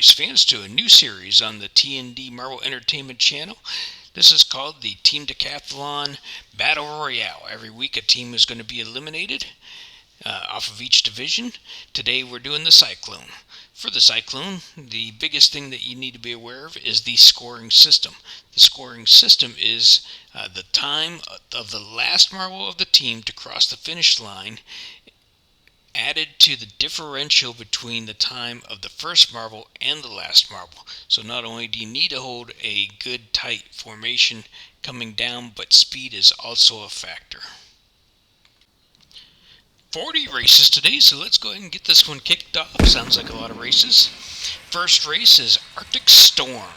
race fans to a new series on the TND Marvel Entertainment channel. This is called the Team Decathlon Battle Royale. Every week a team is going to be eliminated off of each division. Today we're doing the Cyclone. For the Cyclone, the biggest thing that you need to be aware of is the scoring system. The scoring system is the time of the last Marvel of the team to cross the finish line added to the differential between the time of the first marble and the last marble. So not only do you need to hold a good tight formation coming down, but speed is also a factor. 40 races today, so let's go ahead and get this one kicked off. Sounds like a lot of races. First race is Arctic Storm.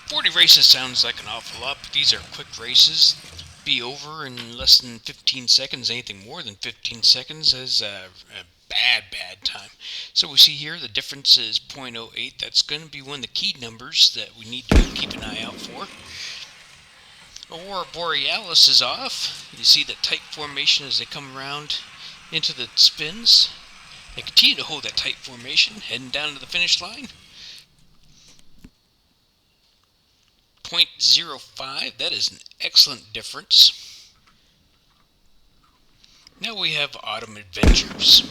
40 races sounds like an awful lot, but these are quick races. Be over in less than 15 seconds. Anything more than 15 seconds is a bad time. So we see here the difference is 0.08. That's going to be one of the key numbers that we need to keep an eye out for. Aurora Borealis is off. You see that tight formation as they come around into the spins. They continue to hold that tight formation, heading down to the finish line. 0.05, that is an excellent difference. Now we have Autumn Adventures.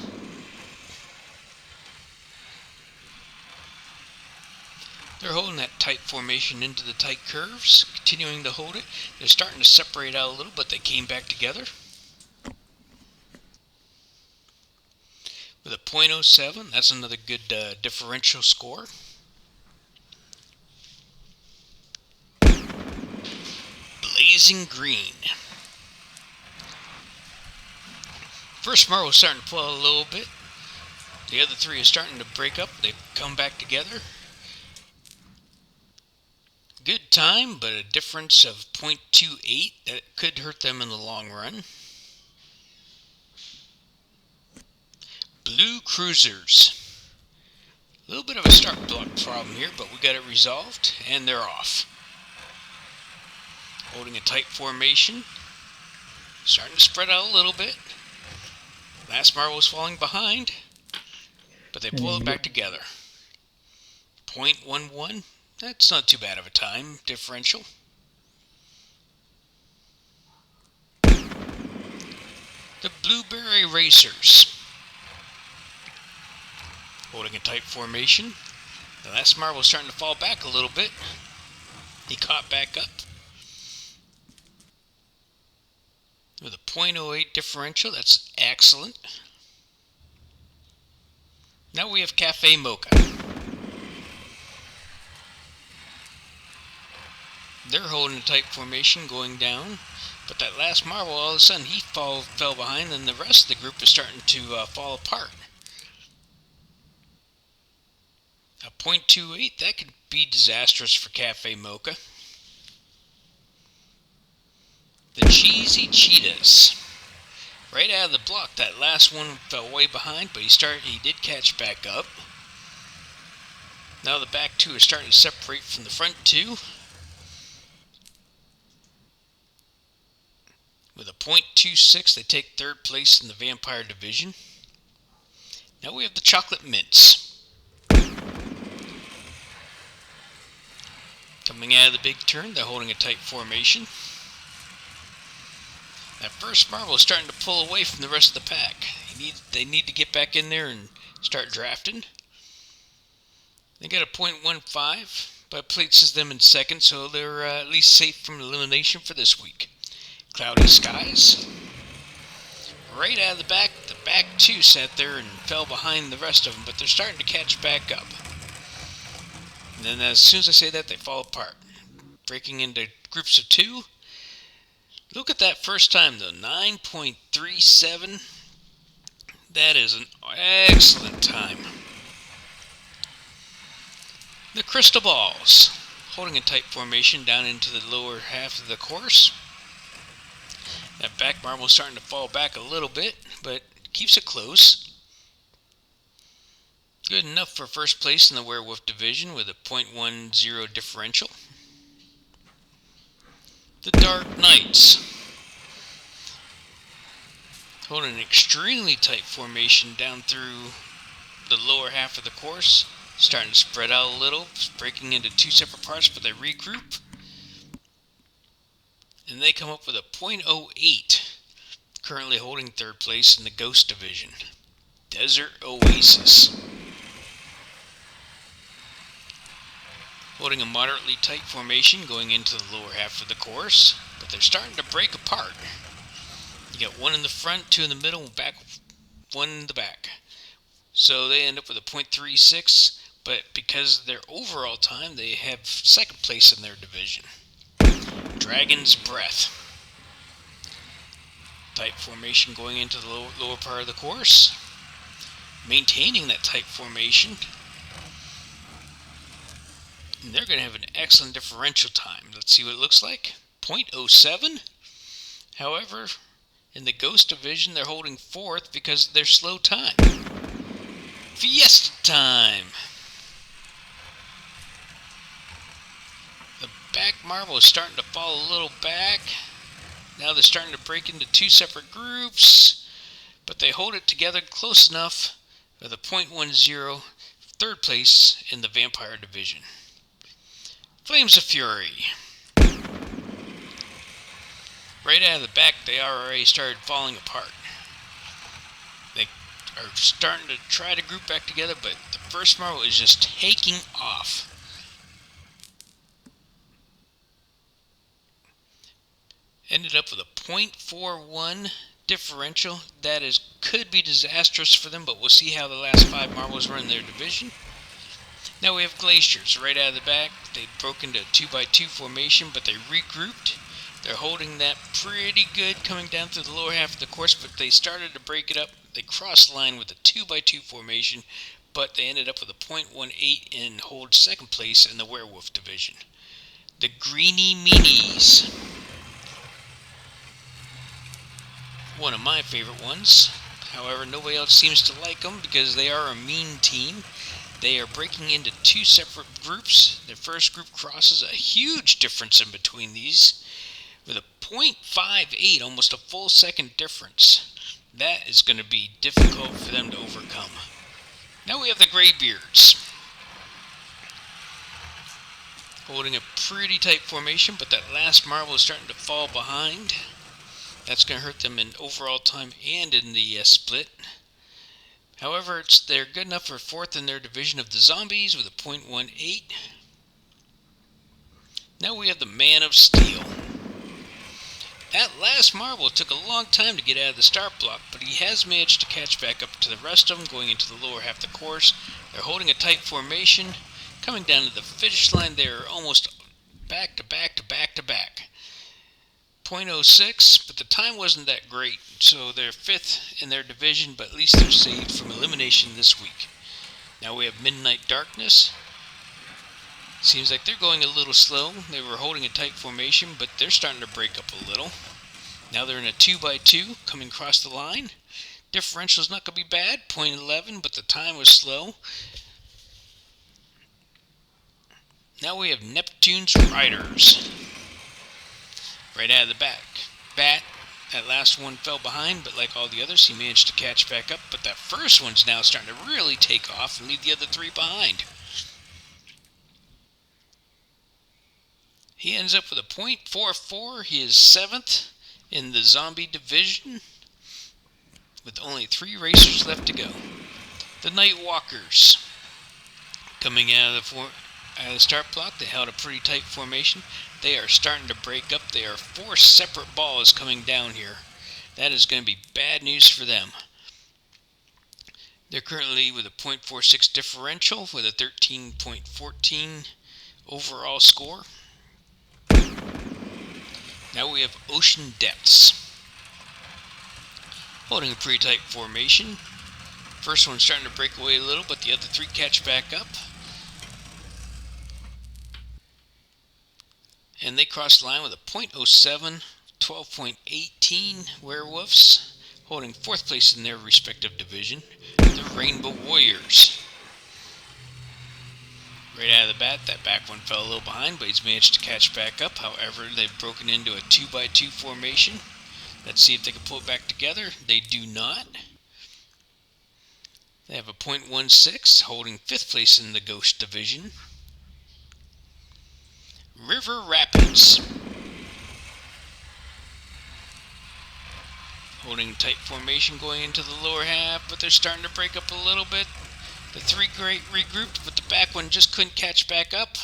They're holding that tight formation into the tight curves, continuing to hold it. They're starting to separate out a little, but they came back together. With a 0.07, that's another good differential score. Blazing Green. First marble is starting to pull out a little bit. The other three are starting to break up. They've come back together. Good time, but a difference of 0.28 that could hurt them in the long run. Blue Cruisers. A little bit of a start block problem here, but we got it resolved, and they're off. Holding a tight formation. Starting to spread out a little bit. Last marble was falling behind, but they pull it back together. 0.11. That's not too bad of a time differential. The Blueberry Racers. Holding a tight formation. The last marble was starting to fall back a little bit. He caught back up. With a 0.08 differential, that's excellent. Now we have Cafe Mocha. They're holding a tight formation going down, but that last marble, all of a sudden, he fell behind, and the rest of the group is starting to fall apart. A 0.28, that could be disastrous for Cafe Mocha. The Cheesy Cheetahs. Right out of the block, that last one fell way behind, but he did catch back up. Now the back two are starting to separate from the front two. With a 0.26, they take third place in the Vampire Division. Now we have the Chocolate Mints. Coming out of the big turn, they're holding a tight formation. That first marble is starting to pull away from the rest of the pack. They need to get back in there and start drafting. They got a 0.15, but places them in second, so they're at least safe from elimination for this week. Cloudy Skies. Right out of the back two sat there and fell behind the rest of them, but they're starting to catch back up. And then as soon as I say that, they fall apart. Breaking into groups of two. Look at that first time though, 9.37. That is an excellent time. The Crystal Balls. Holding a tight formation down into the lower half of the course. That back marble is starting to fall back a little bit, but keeps it close. Good enough for first place in the Werewolf Division with a 0.10 differential. The Dark Knights. Holding an extremely tight formation down through the lower half of the course, starting to spread out a little, breaking into two separate parts, but they regroup. And they come up with a .08, currently holding third place in the Ghost division. Desert Oasis. Holding a moderately tight formation going into the lower half of the course, but they're starting to break apart. You got one in the front, two in the middle, one in the back. So they end up with a .36, but because of their overall time, they have second place in their division. Dragon's Breath. Tight formation going into the lower part of the course. Maintaining that tight formation. And they're going to have an excellent differential time. Let's see what it looks like. .07. However, in the Ghost division, they're holding fourth because of their slow time. Fiesta time! The back marble is starting to fall a little back. Now they're starting to break into two separate groups, but they hold it together close enough with a .10, third place in the Vampire division. Flames of Fury. Right out of the back, they already started falling apart. They are starting to try to group back together, but the first marble is just taking off. Ended up with a .41 differential. That could be disastrous for them, but we'll see how the last 5 marbles run in their division. Now we have Glaciers right out of the back. They broke into a 2x2 formation, but they regrouped. They're holding that pretty good coming down through the lower half of the course, but they started to break it up. They crossed the line with a 2x2 formation, but they ended up with a .18 and hold second place in the Werewolf division. The Greeny Meanies. One of my favorite ones. However, nobody else seems to like them because they are a mean team. They are breaking into two separate groups. The first group crosses, a huge difference in between these, with a .58, almost a full second difference. That is going to be difficult for them to overcome. Now we have the Greybeards. Holding a pretty tight formation, but that last marble is starting to fall behind. That's going to hurt them in overall time and in the split. However, they're good enough for fourth in their division of the Zombies with a .18. Now we have the Man of Steel. That last marble took a long time to get out of the start block, but he has managed to catch back up to the rest of them going into the lower half of the course. They're holding a tight formation. Coming down to the finish line, they're almost back to back to back to back. .06, but the time wasn't that great, so they're fifth in their division, but at least they're saved from elimination this week. Now we have Midnight Darkness. Seems like they're going a little slow. They were holding a tight formation, but they're starting to break up a little. Now they're in a 2x2 coming across the line. Differential's not going to be bad, .11, but the time was slow. Now we have Neptune's Riders. Right out of the back. That last one fell behind, but like all the others, he managed to catch back up. But that first one's now starting to really take off and leave the other three behind. He ends up with a .44. He is seventh in the Zombie division, with only 3 racers left to go. The Night Walkers. Coming out of the start block, they held a pretty tight formation. They are starting to break up. There are 4 separate balls coming down here. That is going to be bad news for them. They're currently with a .46 differential with a 13.14 overall score. Now we have Ocean Depths. Holding a pretty tight formation. First one's starting to break away a little, but the other 3 catch back up. And they cross the line with a .07, 12.18 Werewolves, holding 4th place in their respective division. The Rainbow Warriors. Right out of the bat, that back one fell a little behind, but he's managed to catch back up. However, they've broken into a 2x2 formation. Let's see if they can pull it back together. They do not. They have a .16, holding 5th place in the Ghost division. River Rapids, holding tight formation going into the lower half, but they're starting to break up a little bit. The three great regrouped, but the back one just couldn't catch back up.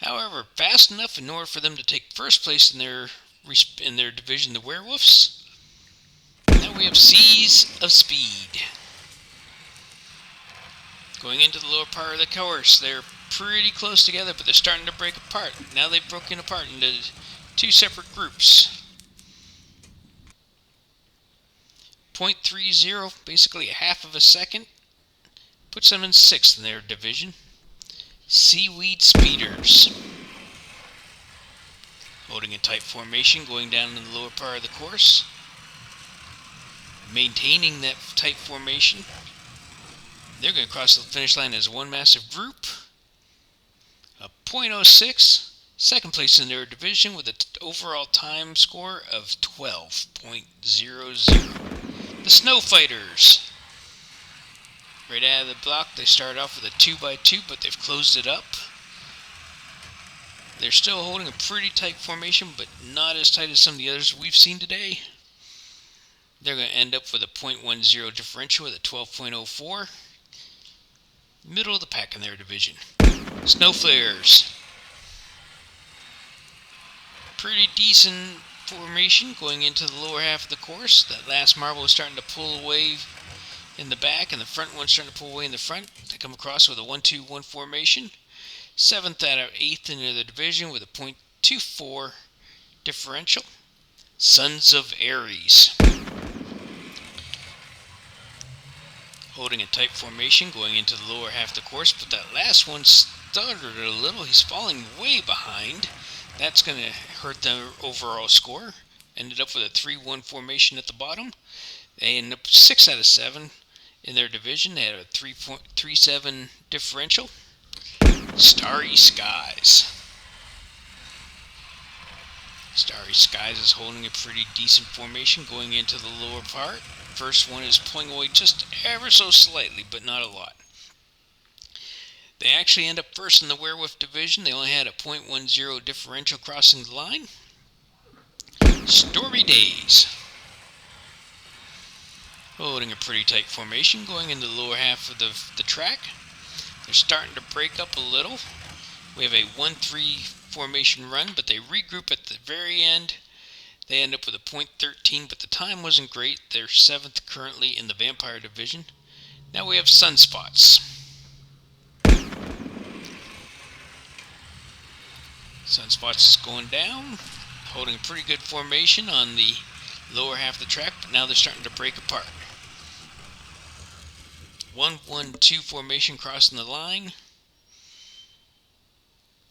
However, fast enough in order for them to take first place in their division, the Werewolves. Now we have Seas of Speed. Going into the lower part of the course, they're pretty close together, but they're starting to break apart. Now they've broken apart into 2 separate groups. .30, basically a half of a second, puts them in 6th in their division. Seaweed Speeders, holding a tight formation, going down in the lower part of the course, maintaining that tight formation. They're going to cross the finish line as one massive group. A .06, second place in their division with an overall time score of 12.00. The Snow Fighters, right out of the block, they start off with a 2x2, but they've closed it up. They're still holding a pretty tight formation, but not as tight as some of the others we've seen today. They're going to end up with a .10 differential with a 12.04. Middle of the pack in their division. Snow Flares, pretty decent formation going into the lower half of the course. That last marble is starting to pull away in the back, and the front one's starting to pull away in the front. They come across with a 1-2-1 formation. 7th out of 8th in the division with a .24 differential. Sons of Aries, holding a tight formation going into the lower half of the course, but that last one stuttered a little. He's falling way behind. That's going to hurt their overall score. Ended up with a 3-1 formation at the bottom. They ended up 6 out of 7 in their division. They had a 3.37 differential. Starry Skies. Starry Skies is holding a pretty decent formation going into the lower part. First one is pulling away just ever so slightly, but not a lot. They actually end up first in the Werewolf division. They only had a .10 differential crossing the line. Stormy Days, holding a pretty tight formation going into the lower half of the track. They're starting to break up a little. We have a 1-3 formation run, but they regroup at the very end. They end up with a .13, but the time wasn't great. They're 7th currently in the Vampire division. Now we have Sunspots. Sunspots is going down, holding a pretty good formation on the lower half of the track, but now they're starting to break apart. 1-1-2 formation crossing the line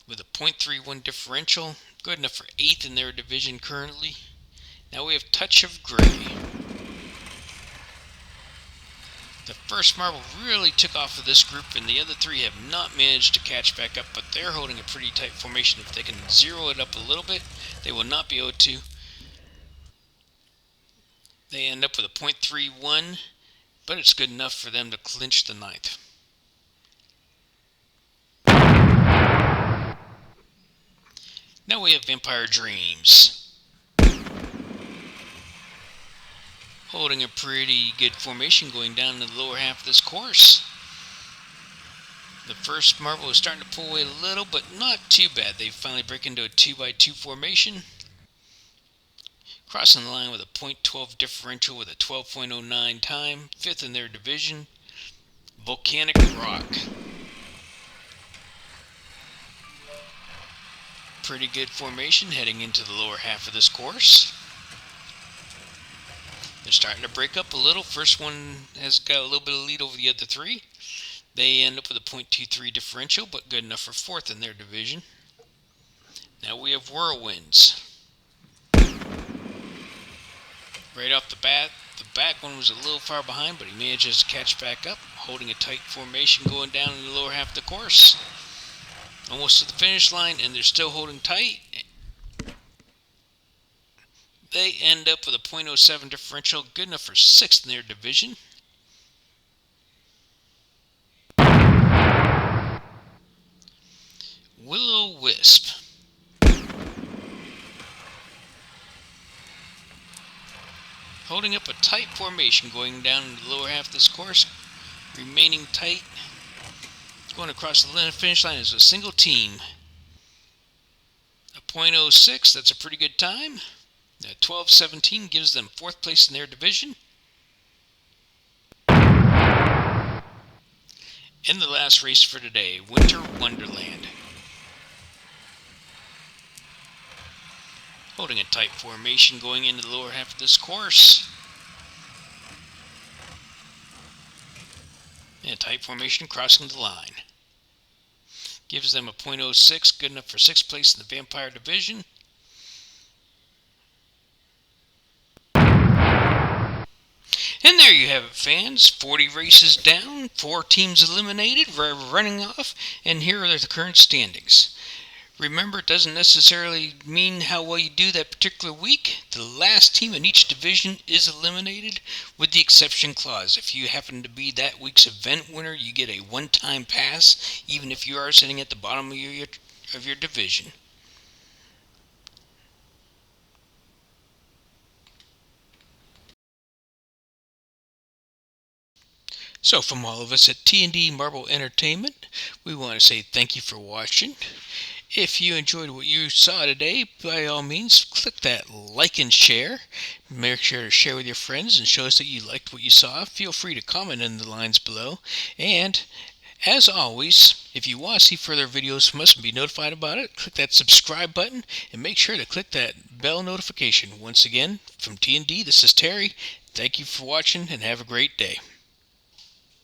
with a .31 differential, good enough for 8th in their division currently. Now we have Touch of Grey. The first marble really took off of this group, and the other 3 have not managed to catch back up, but they're holding a pretty tight formation. If they can zero it up a little bit, they will not be able to. They end up with a .31, but it's good enough for them to clinch the 9th. Now we have Vampire Dreams, holding a pretty good formation going down in the lower half of this course. The first marble is starting to pull away a little, but not too bad. They finally break into a 2x2 formation, crossing the line with a .12 differential with a 12.09 time, 5th in their division. Volcanic Rock, pretty good formation heading into the lower half of this course. They're starting to break up a little. First one has got a little bit of lead over the other 3. They end up with a .23 differential, but good enough for 4th in their division. Now we have Whirlwinds. Right off the bat, the back one was a little far behind, but he manages to catch back up, holding a tight formation going down in the lower half of the course. Almost to the finish line, and they're still holding tight. They end up with a .07 differential, good enough for 6th in their division. Will-O-Wisp. Holding up a tight formation going down in the lower half of this course. Remaining tight. Going across the finish line as a single team. A .06, that's a pretty good time. A 12:17 gives them 4th place in their division. And the last race for today, Winter Wonderland. Holding a tight formation going into the lower half of this course. And a tight formation crossing the line. Gives them a .06, good enough for 6th place in the Vampire division. And there you have it, fans. 40 races down, 4 teams eliminated, running off, and here are the current standings. Remember, it doesn't necessarily mean how well you do that particular week. The last team in each division is eliminated, with the exception clause. If you happen to be that week's event winner, you get a one-time pass, even if you are sitting at the bottom of your division. So from all of us at T&D Marble Entertainment, we want to say thank you for watching. If you enjoyed what you saw today, by all means, click that like and share. Make sure to share with your friends and show us that you liked what you saw. Feel free to comment in the lines below. And as always, if you want to see further videos from us and be notified about it, click that subscribe button and make sure to click that bell notification. Once again, from T&D, this is Terry. Thank you for watching and have a great day.